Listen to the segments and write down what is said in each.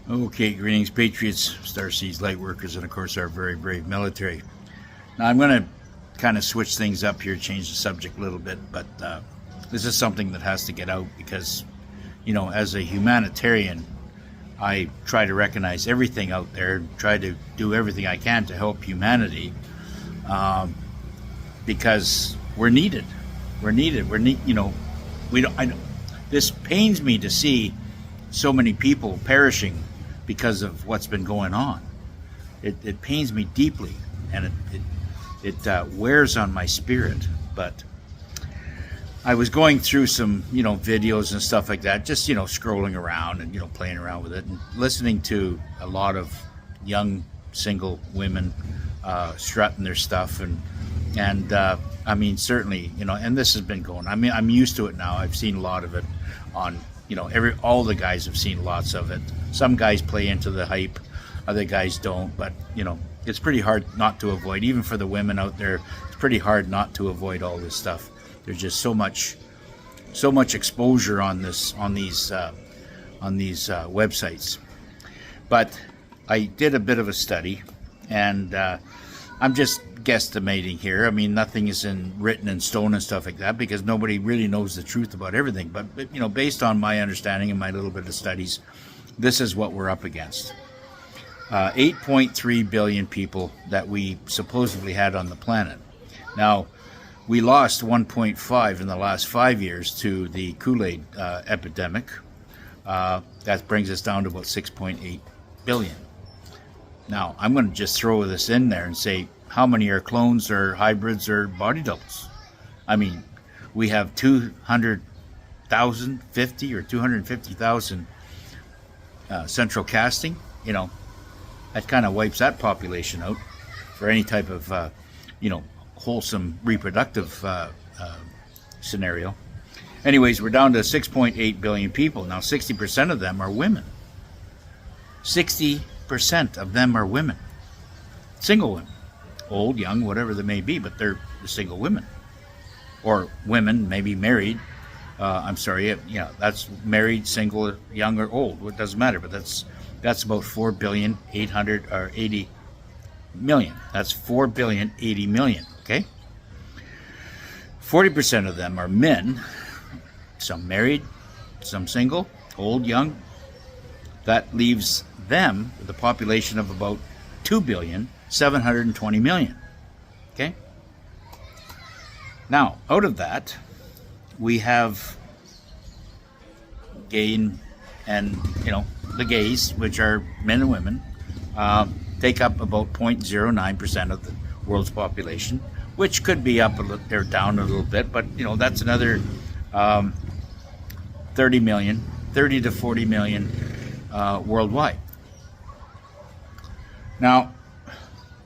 Okay, greetings, patriots, Starseeds, light workers, and of course our very brave military. Now I'm going to kind of switch things up here, change the subject a little bit, but this is something that has to get out because, as a humanitarian, I try to recognize everything out there, try to do everything I can to help humanity, because we're needed. We're needed. We don't. This pains me to see so many people perishing because of what's been going on. It pains me deeply, and it wears on my spirit. But I was going through some videos and stuff like that, just scrolling around and playing around with it and listening to a lot of young single women strutting their stuff and I mean, certainly, and this has been going. I mean, I'm used to it now. I've seen a lot of it on, all the guys have seen lots of it. Some guys play into the hype, other guys don't. But it's pretty hard not to avoid. Even for the women out there, it's pretty hard not to avoid all this stuff. There's just so much exposure on these websites. But I did a bit of a study, and I'm just guesstimating here. I mean, nothing is written in stone and stuff like that because nobody really knows the truth about everything. But based on my understanding and my little bit of studies, this is what we're up against. 8.3 billion people that we supposedly had on the planet. Now, we lost 1.5 in the last 5 years to the Kool-Aid epidemic. That brings us down to about 6.8 billion. Now, I'm going to just throw this in there and say, how many are clones or hybrids or body doubles? I mean, we have 200,000, 50 or 250,000 central casting. That kind of wipes that population out for any type of, wholesome reproductive scenario. Anyways, we're down to 6.8 billion people. Now, 60% of them are women. 60% of them are women. Single women. Old, young, whatever they may be, but they're single women. Or women, maybe married. That's married, single, young, or old. It doesn't matter, but that's about 4,880 million. That's 4,080 million, okay? 40% of them are men, some married, some single, old, young. That leaves them with a population of about 2,720 million. Okay? Now, out of that, we have gay and the gays, which are men and women, take up about 0.09% of the world's population, which could be up a little or down a little bit, but that's another 30 to 40 million worldwide. Now,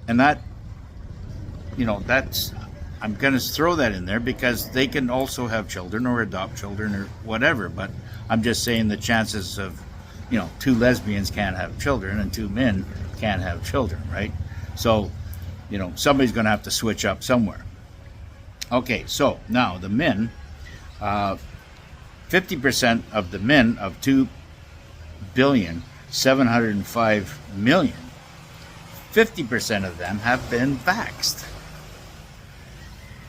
and that, that's, I'm going to throw that in there because they can also have children or adopt children or whatever, but I'm just saying the chances of, two lesbians can't have children and two men can't have children, right? So, somebody's going to have to switch up somewhere. Okay, so now the men, 50% of the men of 2,705,000,000, 50% of them have been vaxxed.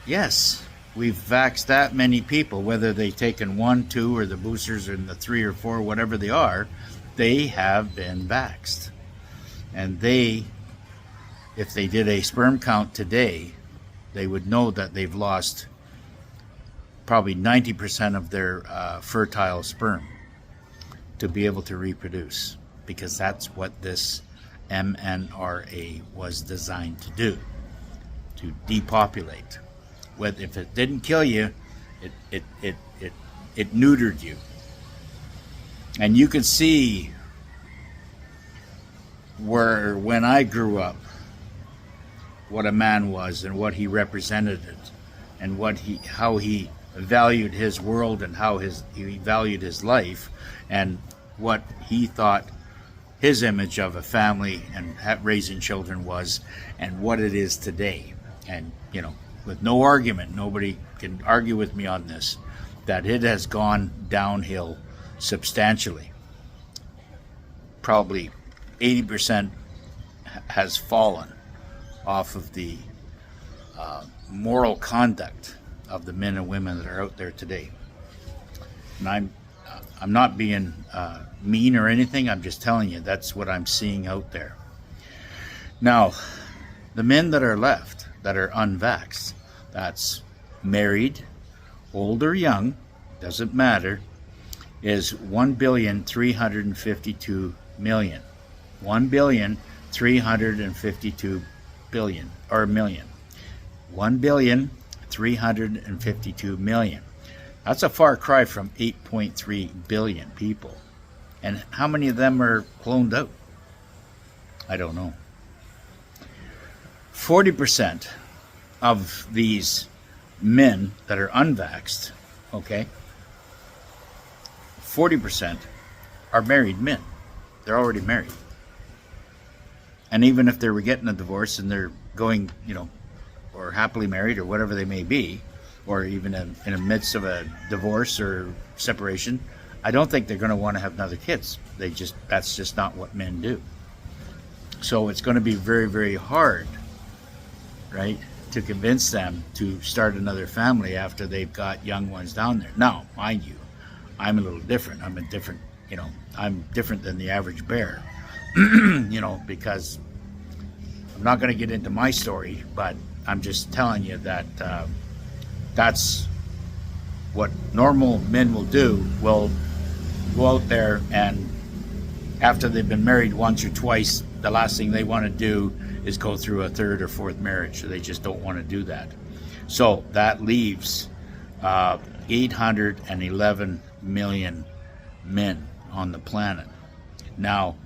Yes, we've vaxxed that many people, whether they've taken 1, 2, or the boosters or the 3 or 4, whatever they are, they have been vaxxed. And if they did a sperm count today, they would know that they've lost probably 90% of their fertile sperm to be able to reproduce, because that's what this mRNA was designed to do, to depopulate. If it didn't kill you, it neutered you. And you can see when I grew up, what a man was and what he represented it, and how he valued his world and how he valued his life, and what he thought his image of a family and raising children was, and what it is today. And with no argument, nobody can argue with me on this, that it has gone downhill substantially. probably 80% has fallen off of the moral conduct of the men and women that are out there today. And I'm not being mean or anything. I'm just telling you that's what I'm seeing out there. Now, the men that are left that are unvaxxed, that's married, old or young, doesn't matter, is 1,352,000,000. 1,352,000,000,000 or million. 1,352,000,000. That's a far cry from 8.3 billion people. And how many of them are cloned out? I don't know. 40% of these men that are unvaxxed, okay, 40% are married men. They're already married. And even if they were getting a divorce and they're going, or happily married or whatever they may be, or even in the midst of a divorce or separation, I don't think they're going to want to have another kids. That's just not what men do. So it's going to be very, very hard, right, to convince them to start another family after they've got young ones down there. Now, mind you, I'm a little different. I'm different than the average bear, because I'm not going to get into my story, but I'm just telling you that that's what normal men will do. Will go out there, and after they've been married once or twice, the last thing they want to do is go through a third or fourth marriage. So they just don't want to do that. So that leaves 811 million men on the planet. Now,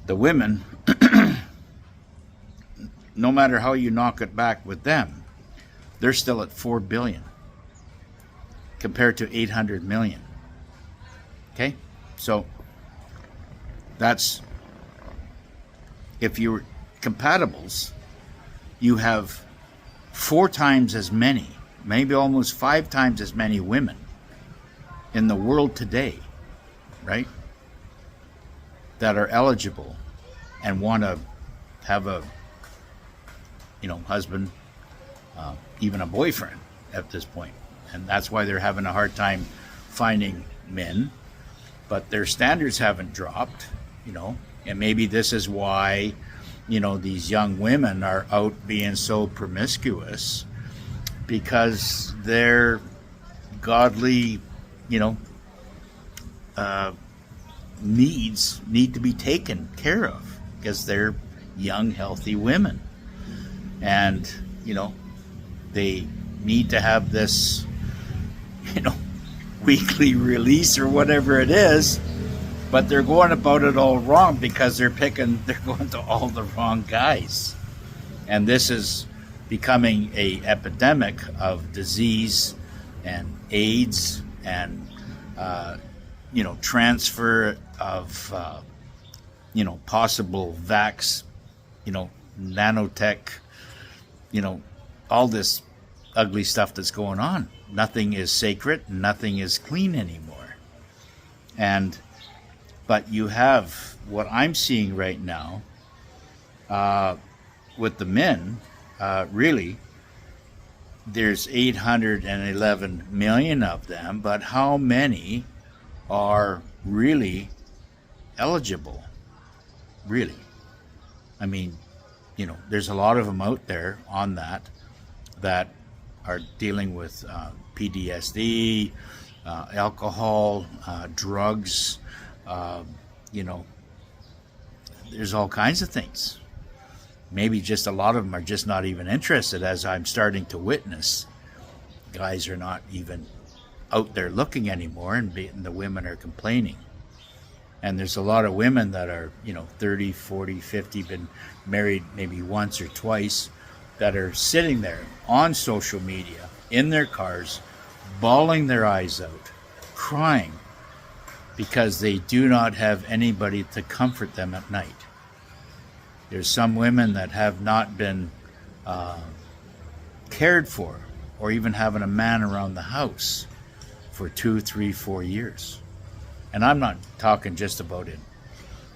the women, no matter how you knock it back with them, they're still at 4 billion compared to 800 million. Okay? So that's, if you're compatibles, you have 4 times as many, maybe almost 5 times as many women in the world today, right, that are eligible and want to have a husband, even a boyfriend at this point. And that's why they're having a hard time finding men, but their standards haven't dropped, and maybe this is why these young women are out being so promiscuous, because their godly needs need to be taken care of, because they're young, healthy women, and they need to have this weekly release or whatever it is, but they're going about it all wrong because they're going to all the wrong guys. And this is becoming a epidemic of disease and AIDS and transfer of possible vax, nanotech, all this ugly stuff that's going on. Nothing is sacred, nothing is clean anymore. But you have what I'm seeing right now with the men, really, there's 811 million of them, but how many are really eligible? Really? I mean, there's a lot of them out there on that are dealing with PTSD, alcohol, drugs, there's all kinds of things. Maybe just a lot of them are just not even interested, as I'm starting to witness. Guys are not even out there looking anymore, and the women are complaining. And there's a lot of women that are, 30, 40, 50, been married maybe once or twice, that are sitting there on social media, in their cars, bawling their eyes out, crying, because they do not have anybody to comfort them at night. There's some women that have not been cared for, or even having a man around the house for 2, 3, 4 years. And I'm not talking just about in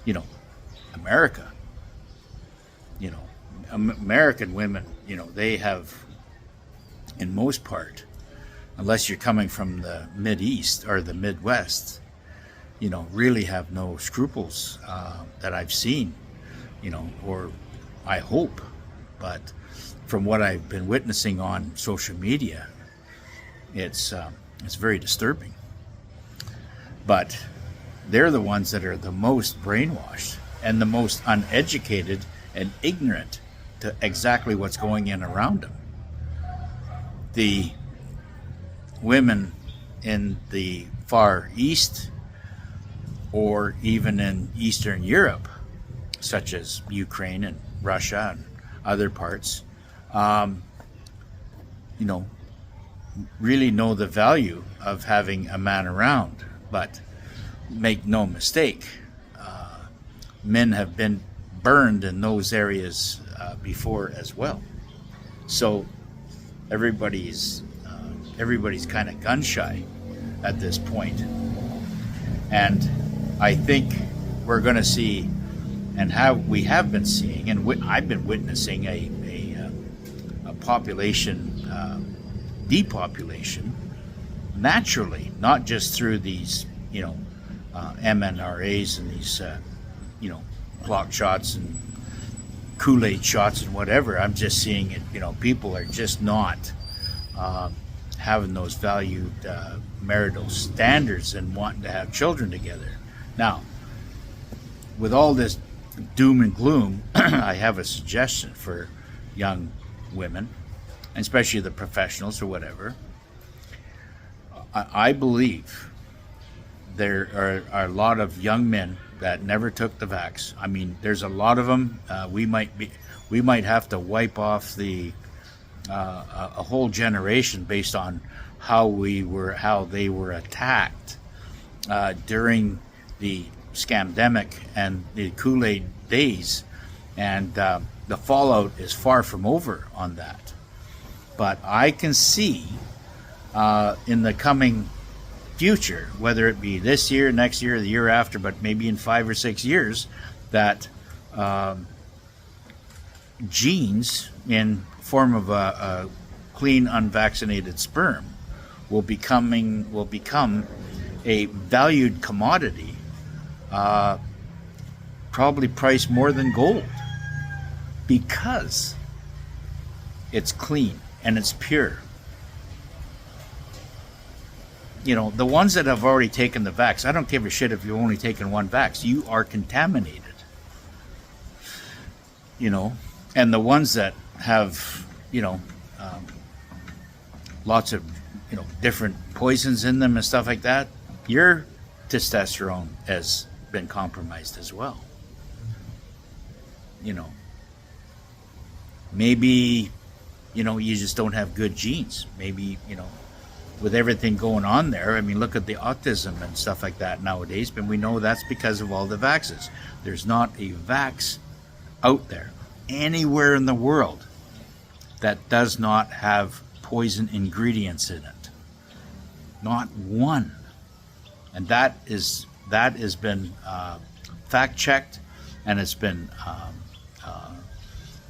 you know, America, you know, American women, you know, they have, in most part, unless you're coming from the Mideast or the Midwest, you know, really have no scruples that I've seen, you know, or I hope. But from what I've been witnessing on social media, it's very disturbing. But they're the ones that are the most brainwashed and the most uneducated and ignorant to exactly what's going in around them. The women in the Far East, or even in Eastern Europe, such as Ukraine and Russia and other parts, you know, really know the value of having a man around. But make no mistake, men have been burned in those areas before as well. So everybody's kind of gun shy at this point. And I think we're going to see, and we have been seeing, and I've been witnessing a population depopulation naturally, not just through these, you know, MNRAs and these, you know, clock shots and Kool-Aid shots and whatever. I'm just seeing it, you know, people are just not having those valued marital standards and wanting to have children together. Now, with all this doom and gloom, I have a suggestion for young women, and especially the professionals or whatever. I believe there are a lot of young men that never took the vax. I mean, there's a lot of them. We might have to wipe off a whole generation based on how they were attacked during the scamdemic and the Kool-Aid days, and the fallout is far from over on that. But I can see in the coming future, whether it be this year, next year, the year after, but maybe in 5 or 6 years, that genes in form of a clean, unvaccinated sperm will become a valued commodity, probably priced more than gold, because it's clean and it's pure. You know, the ones that have already taken the vax, I don't give a shit if you've only taken one vax. You are contaminated. You know, and the ones that have, you know, lots of, you know, different poisons in them and stuff like that, your testosterone has been compromised as well. You know, maybe, you know, you just don't have good genes. Maybe, you know, with everything going on there, I mean, look at the autism and stuff like that nowadays, but we know that's because of all the vaxes. There's not a vax out there anywhere in the world that does not have poison ingredients in it. Not one. And that has been fact checked, and it's been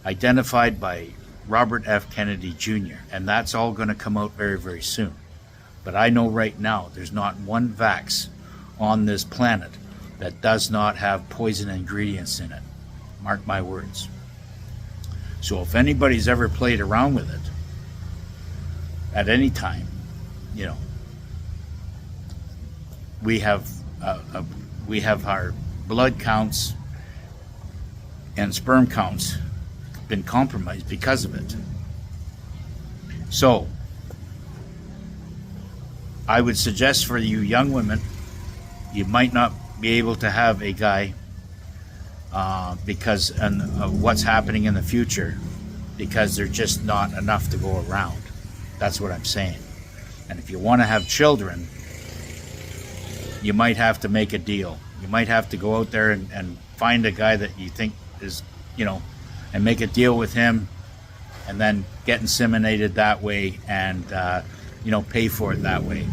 identified by Robert F. Kennedy Jr., and that's all going to come out very, very soon. But I know right now there's not one vax on this planet that does not have poison ingredients in it. Mark my words. So if anybody's ever played around with it at any time, you know, we have our blood counts and sperm counts been compromised because of it. So I would suggest for you young women, you might not be able to have a guy because of what's happening in the future, because there's just not enough to go around. That's what I'm saying. And if you want to have children, you might have to make a deal. You might have to go out there and find a guy that you think is, you know, and make a deal with him, and then get inseminated that way, and you know, pay for it that way.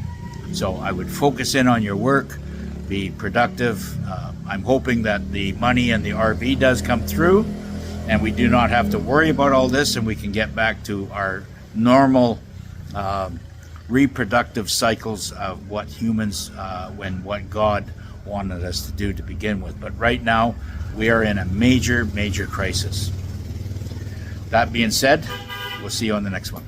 So I would focus in on your work, be productive. I'm hoping that the money and the RV does come through, and we do not have to worry about all this, and we can get back to our normal reproductive cycles of what humans, what God wanted us to do to begin with. But right now, we are in a major, major crisis. That being said, we'll see you on the next one.